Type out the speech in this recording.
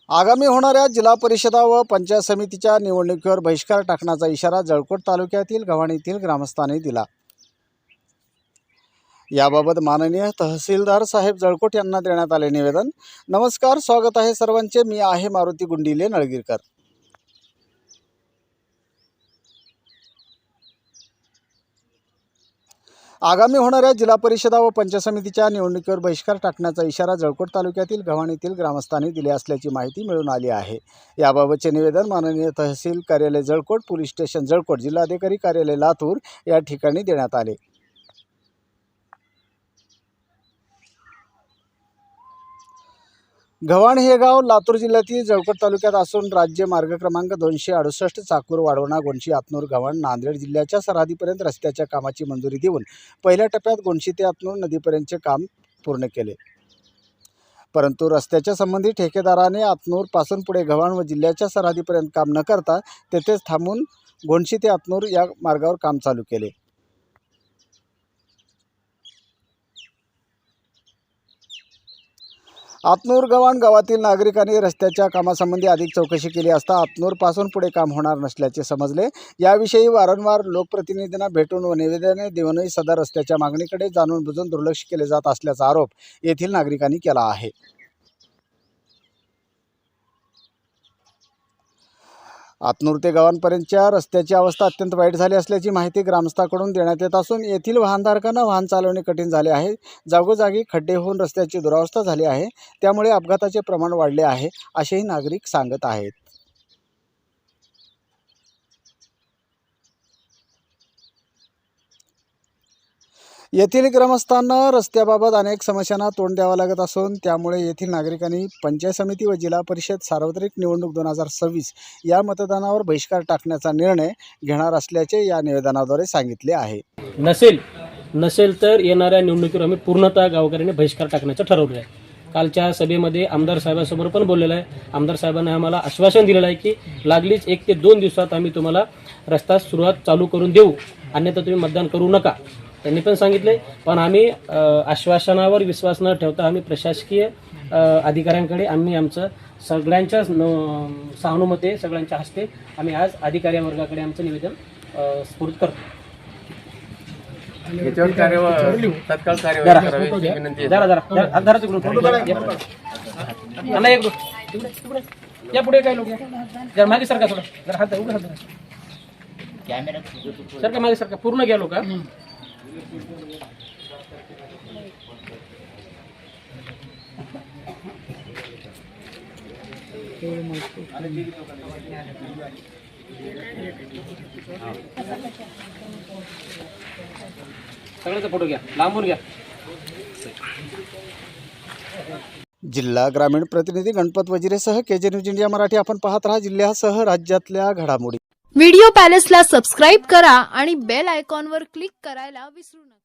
आगामी होणाऱ्या जिल्हा परिषदा व पंचायत समितीच्या निवडणुकीवर बहिष्कार टाकण्याचा इशारा जळकोट तालुक्यातील गव्हाणीतील ग्रामस्थांनी दिला। याबाबत माननीय तहसीलदार साहेब जळकोट यांना देण्यात आले निवेदन। नमस्कार, स्वागत आहे सर्वांचे। मी आहे मारुती गुंडिले नळगीरकर। आगामी होणाऱ्या जिल्हा परिषदा व पंचायत समितीच्या निवडणुकीवर बहिष्कार टाकण्याचा इशारा जळकोट तालुक्यातील गव्हाणीतील ग्रामस्थांनी दिले असल्याची माहिती मिळून आली आहे। याबाबतचे निवेदन माननीय तहसील कार्यालय जळकोट, पोलीस स्टेशन जळकोट, जिल्हाधिकारी कार्यालय लातूर या ठिकाणी देण्यात आले। गव्हाण हे गाव लातूर जिल्ह्यातील जळकोट तालुक्यात असून राज्य मार्ग क्रमांक 268 चाकूर, वाढवणा, गोंशी, आतनूर, गव्हाण, नांदेड जिल्ह्याच्या सरहदीपर्यंत रस्त्याच्या कामाची मंजुरी देऊन पहिल्या टप्प्यात गोंशी ते आतनूर नदीपर्यंतचे काम पूर्ण केले। परंतु रस्त्याच्या संबंधित ठेकेदाराने आतनूर पासून पुढे गव्हाण व जिल्ह्याच्या सरहदीपर्यंत काम न करता तेथेच थांबून गोंशी ते आतनूर या मार्गावर काम चालू केले। आतनूर गव्हाण गावातील नागरिकांनी रस्त्याच्या कामासंबंधी अधिक चौकशी केली असता आतनूर पासून पुढे काम होणार नसल्याचे समजले। याविषयी वारंवार लोकप्रतिनिधींना भेटून व निवेदने देऊनही सदर रस्त्याच्या मागणीकडे जाणून बुजून दुर्लक्ष केले जात असल्याचा आरोप येथील नागरिकांनी केला आहे। आतनूर ते गव्हाणपर्यंतच्या रस्त्याची अवस्था अत्यंत वाईट झाली असल्याची माहिती ग्रामस्थांकडून देण्यात येत असून येथील वाहनधारकांना वाहन चालवणे कठीण झाले आहे। जागोजागी खड्डे होऊन रस्त्याची दुरावस्था झाली आहे, त्यामुळे अपघाताचे प्रमाण वाढले आहे असेही नागरिक सांगत आहेत। येथील ग्रामस्थांना रस्त्याबाबत अनेक समस्यांना तोंड द्यावं लागत असून त्यामुळे येथील नागरिकांनी पंचायत समिती व जिल्हा परिषद सार्वत्रिक निवडणूक 2026 या मतदानावर बहिष्कार टाकण्याचा निर्णय घेणार असल्याचे या निवेदनाद्वारे सांगितले आहे। नसेल तर येणाऱ्या निवडणुकीवर आम्ही पूर्णतः गावकऱ्यांनी बहिष्कार टाकण्याचं ठरवलं आहे। कालच्या सभेमध्ये आमदार साहेबांसमोर पण बोललेलं आहे। आमदार साहेबांनी आम्हाला आश्वासन दिलेलं आहे की लागलीच 1 ते 2 दिवसात आम्ही तुम्हाला रस्ता सुरुवात चालू करून देऊ, अन्यथा तुम्ही मतदान करू नका त्यांनी पण सांगितले। पण आम्ही आश्वासनावर विश्वास न ठेवता आम्ही प्रशासकीय अधिकाऱ्यांकडे आम्ही आमचं सगळ्यांच्या सहानुमते सगळ्यांच्या हस्ते आम्ही आज अधिकारी वर्गाकडे आमचं निवेदन स्फूर्त करतो। तत्काळ कार्यवाही करावी विनंती या पुढे काय लोक जरा मागे सरका, थोडं जरा हात उघड सरका, मागे सरका, पूर्ण घ्या लोक। सगळ्याचा फोटो घ्या, लांबून घ्या। जिल्हा ग्रामीण प्रतिनिधी गणपत वजिरेसह केजे न्यूज इंडिया मराठी आपण पाहत रहा जिल्ह्यासह राज्यातल्या घडामोडी। व्हिडिओ पॅलेसला सबस्क्राइब करा आणि बेल आयकॉनवर क्लिक करायला विसरू नका।